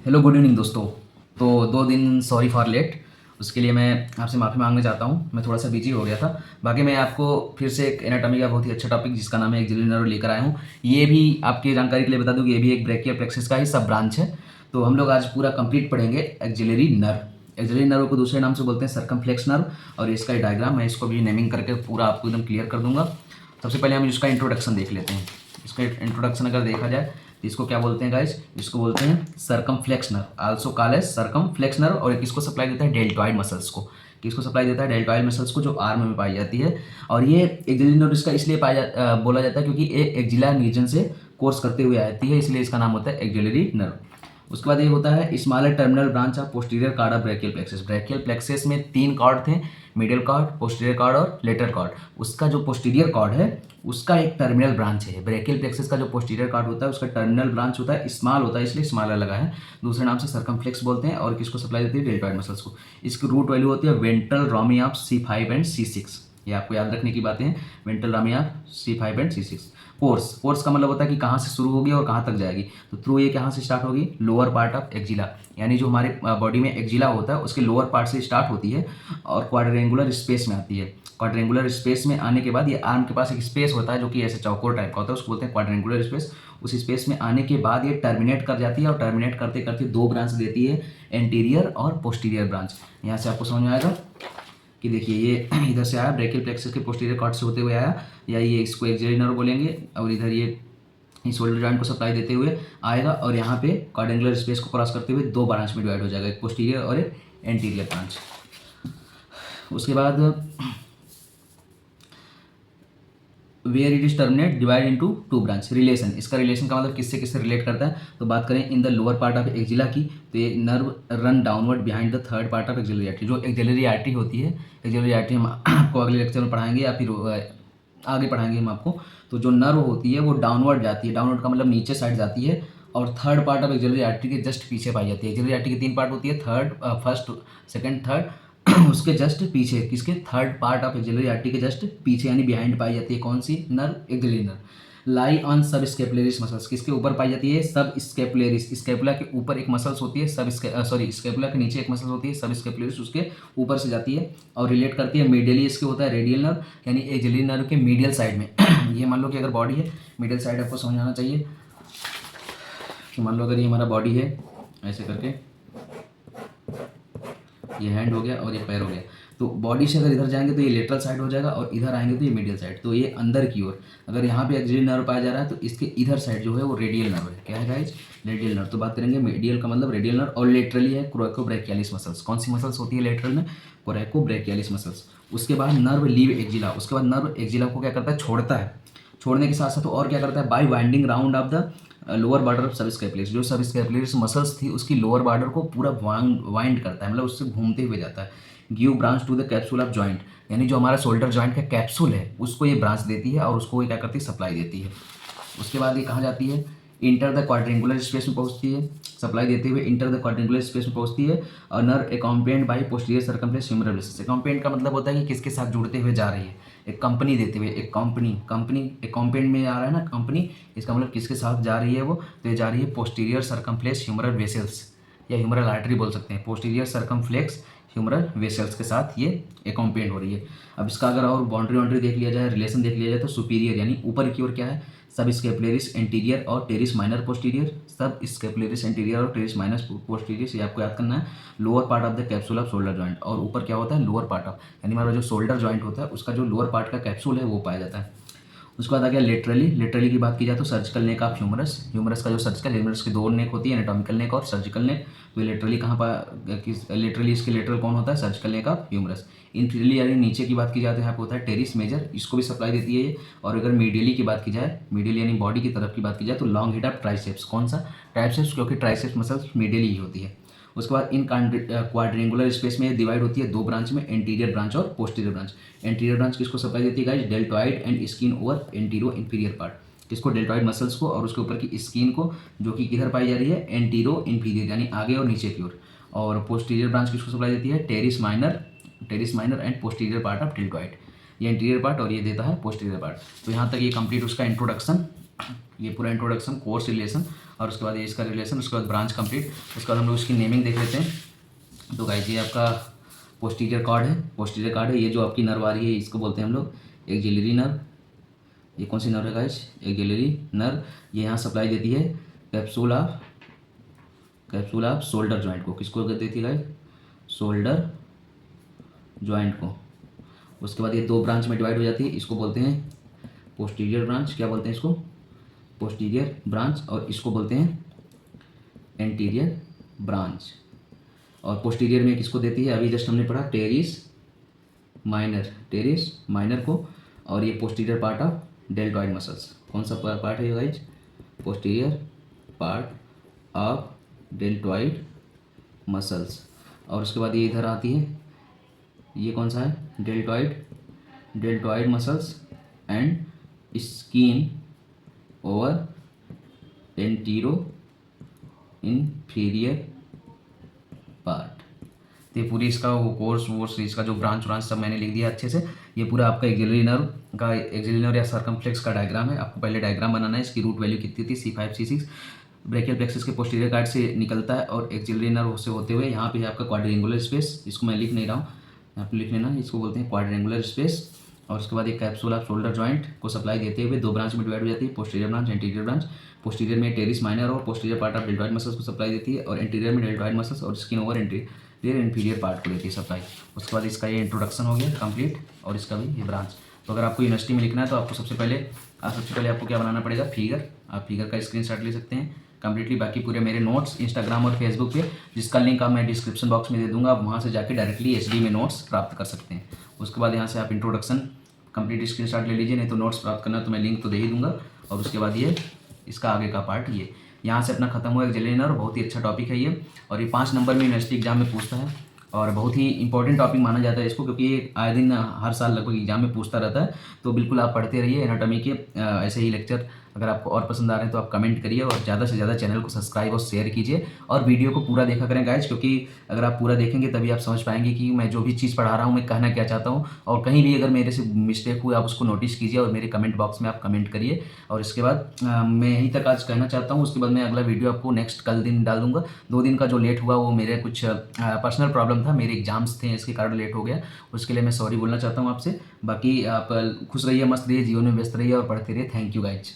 Hello good evening दोस्तों। तो 2 दिन सॉरी फॉर लेट, उसके लिए मैं आपसे माफ़ी मांगना चाहता हूँ। मैं थोड़ा सा बिजी हो गया था। बाकी मैं आपको फिर से एक एनाटॉमी का बहुत ही अच्छा टॉपिक जिसका नाम है एक्सिलरी नर्व लेकर आया हूँ। ये भी आपकी जानकारी के लिए बता दूँ कि ये भी एक ब्रैकियल प्लेक्सस का ही सब ब्रांच है। तो हम लोग आज पूरा कंप्लीट पढ़ेंगे एक्सिलरी नर्व। एक्सिलरी नर्व को दूसरे नाम से बोलते हैं सर्कमफ्लेक्स नर्व, और इसका डायग्राम मैं इसको भी नेमिंग करके पूरा आपको एकदम क्लियर कर दूंगा। सबसे पहले हम इसका इंट्रोडक्शन देख लेते हैं। इसका इंट्रोडक्शन अगर देखा जाए तो इसको क्या बोलते हैं गाइस, इसको बोलते हैं circumflex nerve, also called as circumflex nerve. और किसको सप्लाई देता है? डेल्टॉइड मसल्स को। किसको सप्लाई देता है? डेल्टॉइड मसल्स को, जो आर्म में पाई जाती है। और ये एक्सिलरी नर्व इसका इसलिए बोला जाता है क्योंकि ये एक्जिला रीजन से कोर्स करते हुए आती है, इसलिए इसका नाम होता है एक्सिलरी नर्व। उसके बाद ये होता है smaller terminal branch of posterior card of brachial plexus. Brachial plexus में 3 कॉर्ड थे, मिडिल कॉर्ड, पोस्टीरियर कॉर्ड और लेटरल कॉर्ड। उसका जो पोस्टीरियर कॉर्ड है उसका एक टर्मिनल ब्रांच है। ब्रैकियल प्लेक्सस का जो पोस्टीरियर कॉर्ड होता है उसका टर्मिनल ब्रांच होता है, स्मॉल होता है, इसलिए स्मॉलर लगा है। दूसरे नाम से सर्कमफ्लेक्स बोलते हैं। और किसको सप्लाई देती है? डेल्टॉइड मसल्स को। इसकी रूट वैल्यू होती है ventral Rami of C5 and C6। ये आपको याद रखने की बातें हैं, ventral Rami of C5 and C6। Course का मतलब होता है कि कहाँ से शुरू होगी और कहाँ तक जाएगी। तो थ्रू ये कहाँ से स्टार्ट होगी? लोअर पार्ट ऑफ एक्जिला, यानी जो हमारे बॉडी में एक्जिला होता है उसके लोअर पार्ट से स्टार्ट होती है और क्वाड्रेंगुलर स्पेस में आती है। क्वाड्रेंगुलर स्पेस में आने के बाद ये आर्म के पास एक स्पेस होता है जो कि ऐसे चौकोर टाइप का होता है, उसको बोलते हैं क्वाड्रेंगुलर स्पेस। उस स्पेस में आने के बाद ये टर्मिनेट कर जाती है और टर्मिनेट करते करते 2 ब्रांच देती है, एंटीरियर और पोस्टीरियर ब्रांच। यहाँ से आपको समझ में आएगा कि देखिए ये इधर से आया, ब्रैकियल प्लेक्सस के पोस्टीरियर कॉर्ड से होते हुए आया, या ये इसको एक्सिलरी नर्व बोलेंगे। और इधर ये शोल्डर जॉइंट को सप्लाई देते हुए आएगा और यहाँ पे क्वाड्रेंगुलर स्पेस को क्रॉस करते हुए 2 ब्रांच में डिवाइड हो जाएगा, एक पोस्टीरियर और एक एंटीरियर ब्रांच। उसके बाद where it is terminate divide into 2 branch. Relation, इसका रिलेशन का मतलब किससे किससे रिलेट करता है। तो बात करें in the lower part of axilla की, तो ये nerve run downward behind the third part of axillary artery. जो एक्सिलरी आर्टरी होती है, एक्सिलरी आर्टरी हम आपको अगले लेक्चर में पढ़ाएंगे या फिर आगे पढ़ाएंगे हम आपको। तो जो नर्व होती है वो डाउनवर्ड जाती है, डाउनवर्ड का मतलब नीचे साइड जाती है, और third part of axillary artery के जस्ट पीछे पाई जाती है। एक्सिलरी आर्टरी की 3 पार्ट होती है, फर्स्ट, सेकंड, थर्ड। उसके जस्ट पीछे, किसके? Third part of axillary artery के जस्ट पीछे यानी बिहाइंड पाई जाती है। कौन सी nerve? Axillary nerve. Lie on सब स्केपुलरिस मसल्स, किसके ऊपर पाई जाती है? सब स्केपुलरिस। स्केपुला के ऊपर एक मसल्स होती है, स्केपुला के नीचे एक मसल्स होती है, सब स्केपुलरिस, उसके ऊपर से जाती है और रिलेट करती है। मीडियली इसके होता है रेडियल नर्व, यानी एक्सिलरी नर्व के मीडियल साइड में। ये मान लो कि अगर बॉडी है, मिडिल साइड आपको समझ आना चाहिए कि मान लो अगर ये हमारा बॉडी है, ऐसे करके ये हैंड हो गया और ये पैर हो गया। तो बॉडी से अगर इधर जाएंगे तो ये लेटरल साइड हो जाएगा और इधर आएंगे तो ये मीडियल साइड। तो ये अंदर की ओर, अगर यहाँ पे एक्सिलरी नर्व पाया जा रहा है तो इसके इधर साइड जो है वो रेडियल नर्व है। क्या है गाइस? Radial nerve. तो बात करेंगे मेडियल का मतलब रेडियल नर्व, और लेटरली है कोरैकोब्रैकियालिस मसल्स। कौन सी मसल्स होती है लेटरल में? कोरैकोब्रैकियालिस मसल्स। उसके बाद नर्व लीव एक्जिला, उसके बाद नर्व एक्जिला को क्या करता है? छोड़ता है। छोड़ने के साथ साथ और क्या करता है? By winding round of the lower border of subscapularis. जो सबस्कैपुलरिस मसल्स थी उसकी लोअर बॉर्डर को पूरा वाइंड करता है, मतलब उससे घूमते हुए जाता है। Give branch to the capsule of joint, यानी जो हमारा शोल्डर जॉइंट का कैप्सूल है उसको ये ब्रांच देती है और उसको ये क्या करती है? सप्लाई देती है। उसके बाद ये कहाँ जाती है? इंटर द क्वाड्रेंगुलर स्पेस में पहुंचती है, सप्लाई देते हुए इंटर द क्वाड्रेंगुलर स्पेस में पहुंचती है। और nerve accompanied by posterior circumflex humeral vesicles. Accompanied का मतलब होता है कि किसके साथ जुड़ते हुए जा रही है? एक कंपनी देते हुए, एक कंपनी अकॉम्पेंड में आ रहा है ना कंपनी, इसका मतलब किसके साथ जा रही है वो? तो ये जा रही है पोस्टीरियर सर्कमफ्लेक्स ह्यूमरल वेसल्स, या ह्यूमरल आर्टरी बोल सकते हैं। पोस्टीरियर सर्कमफ्लेक्स ह्यूमरल वेसल्स के साथ ये अकॉम्पेंड हो रही है। अब इसका अगर और बाउंड्री देख लिया जाए, रिलेशन देख लिया जाए, तो सुपीरियर यानी ऊपर की ओर क्या है? सब स्केपुलरिस एंटीरियर और टेरिस माइनर पोस्टीरियर। सब स्केपुलरिस एंटीरियर और टेरिस माइनर पोस्टीरियर, ये आपको याद करना है। Lower part of the capsule off shoulder joint, और ऊपर क्या होता है? लोअर पार्ट ऑफ, यानी हमारा जो शोल्डर जॉइंट होता है उसका जो लोअर पार्ट का कैप्सूल है वो पाया जाता है। उसके बाद आ गया लेटरली की बात की जाए तो सर्जिकल नेक ऑफ ह्यूमरस का जो सर्जिकल ह्यूमरस की 2 नेक होती है, एनाटॉमिकल नेक और सर्जिकल नेक। तो लेटरली कहाँ पर? लेटरली इसके लेटरल कौन होता है? Surgical neck of humerus. Inferiorly यानी नीचे की बात की जाए तो यहाँ पे होता है टेरिस मेजर, इसको भी सप्लाई देती है ये। और अगर मीडियली की बात की जाए, मीडियल यानी बॉडी की तरफ की बात की जाए, तो लॉन्ग हेड ऑफ ट्राइसेप्स। कौन सा? ट्राइसेप्स, क्योंकि ट्राइसेप्स मसल्स मीडियली ही होती है। उसके बाद इन क्वाड्रेंगुलर स्पेस में डिवाइड होती है 2 ब्रांच में, एंटीरियर ब्रांच और पोस्टीरियर ब्रांच। एंटीरियर ब्रांच किसको सप्लाई देती है guys? Deltoid and skin over antero inferior part. किसको? डेल्टॉइड मसल्स को, और उसके ऊपर की स्किन को, जो कि किधर पाई जा रही है? एंटीरो इंफीरियर यानी आगे और नीचे की ओर। और पोस्टीरियर ब्रांच किसको सप्लाई देती है? Teres minor and posterior part of deltoid. ये एंटीरियर पार्ट और ये देता है पोस्टीरियर पार्ट। तो यहाँ तक ये कंप्लीट उसका इंट्रोडक्शन ये पूरा इंट्रोडक्शन, कोर्स रिलेशन, और उसके बाद ये इसका रिलेशन, उसके बाद ब्रांच कंप्लीट। उसके बाद हम लोग इसकी नेमिंग देख लेते हैं। तो गाइस ये आपका पोस्टीरियर कॉर्ड है, पोस्टीरियर कॉर्ड है। ये जो आपकी नर्व आ रही है इसको बोलते हैं हम लोग एक्सिलरी नर्व। ये कौन सी नर्व है गाइस? Axillary nerve. ये यहाँ सप्लाई देती है कैप्सूल ऑफ शोल्डर जॉइंट को। किसको देती है गाइस? शोल्डर जॉइंट को। उसके बाद ये दो ब्रांच में डिवाइड हो जाती है, इसको बोलते हैं पोस्टीरियर ब्रांच। क्या बोलते हैं इसको? Posterior branch. और इसको बोलते हैं एंटीरियर ब्रांच। और पोस्टीरियर में किसको देती है? अभी जस्ट हमने पढ़ा टेरिस माइनर को। और ये posterior part of deltoid muscles. कौन सा पार्ट है ये guys? Posterior part of deltoid muscles. और उसके बाद ये इधर आती है, ये कौन सा है? Deltoid muscles and skin over antero inferior part. तो ये पूरी इसका वो कोर्स इसका जो ब्रांच सब मैंने लिख दिया अच्छे से। ये पूरा आपका एक्सिलरी नर्व या सर्कमफ्लेक्स का डायग्राम है। आपको पहले डायग्राम बनाना है। इसकी रूट वैल्यू कितनी थी? C5 C6। ब्रेकियल प्लेक्सस के पोस्टीरियर कार्ड से निकलता है और एक्सिलरी नर्व से होते हुए यहाँ पे है आपका क्वाड्रेंगुलर स्पेस। इसको मैं लिख नहीं रहा हूँ, यहाँ पे लिख लेना। इसको बोलते हैं क्वाड्रेंगुलर स्पेस। और उसके बाद एक कैप्सूल ऑफ शोल्डर जॉइंट को सप्लाई देते हुए दो ब्रांच में डिवाइड हो जाती है, posterior branch, anterior branch. Posterior में टेरिस माइनर और posterior part of deltoid muscles को सप्लाई देती है, और एंटीरियर में डेल्टॉइड मसल्स और skin over anterior inferior part को देती है सप्लाई। उसके बाद इसका ये इंट्रोडक्शन हो गया कंप्लीट, और इसका भी ये ब्रांच। तो अगर आपको यूनिवर्सिटी में लिखना है तो आपको सबसे पहले आपको क्या बनाना पड़ेगा? फिगर। आप फिगर का स्क्रीनशॉट ले सकते हैं कंप्लीटली। बाकी पूरे मेरे नोट्स इंस्टाग्राम और फेसबुक पे, जिसका लिंक आप मैं डिस्क्रिप्शन बॉक्स में दे दूंगा, आप वहाँ से जाके डायरेक्टली HD में नोट्स प्राप्त कर सकते हैं। उसके बाद यहाँ से आप इंट्रोडक्शन कंप्लीट स्क्रीनशॉट ले लीजिए, नहीं तो नोट्स प्राप्त करना तो मैं लिंक तो दे ही दूंगा। और उसके बाद ये इसका आगे का पार्ट ये यहाँ से अपना खत्म हुआ एक्सिलरी नर्व। बहुत ही अच्छा टॉपिक है ये, और ये 5 नंबर में यूनिवर्सिटी एग्जाम में पूछता है, और बहुत ही इंपॉर्टेंट टॉपिक माना जाता है इसको, क्योंकि ये आए दिन हर साल लगभग एग्जाम में पूछता रहता है। तो बिल्कुल आप पढ़ते रहिए एनाटॉमी के ऐसे ही लेक्चर। अगर आपको और पसंद आ रहे हैं तो आप कमेंट करिए, और ज़्यादा से ज़्यादा चैनल को सब्सक्राइब और शेयर कीजिए, और वीडियो को पूरा देखा करें गाइज, क्योंकि अगर आप पूरा देखेंगे तभी आप समझ पाएंगे कि मैं जो भी चीज़ पढ़ा रहा हूँ मैं कहना क्या चाहता हूँ। और कहीं भी अगर मेरे से मिस्टेक हुई आप उसको नोटिस कीजिए, और मेरे कमेंट बॉक्स में आप कमेंट करिए। और इसके बाद मैं यहीं तक आज कहना चाहता हूँ। उसके बाद मैं अगला वीडियो आपको नेक्स्ट कल दिन डाल दूँगा। 2 दिन का जो लेट हुआ वो मेरे कुछ पर्सनल प्रॉब्लम था, मेरे एग्जाम्स थे, इसके कारण लेट हो गया। उसके लिए मैं सॉरी बोलना चाहता हूँ आपसे। बाकी आप खुश रहिए, मस्त रहिए, जीवन में व्यस्त रहिए और पढ़ते रहिए। Thank you guys.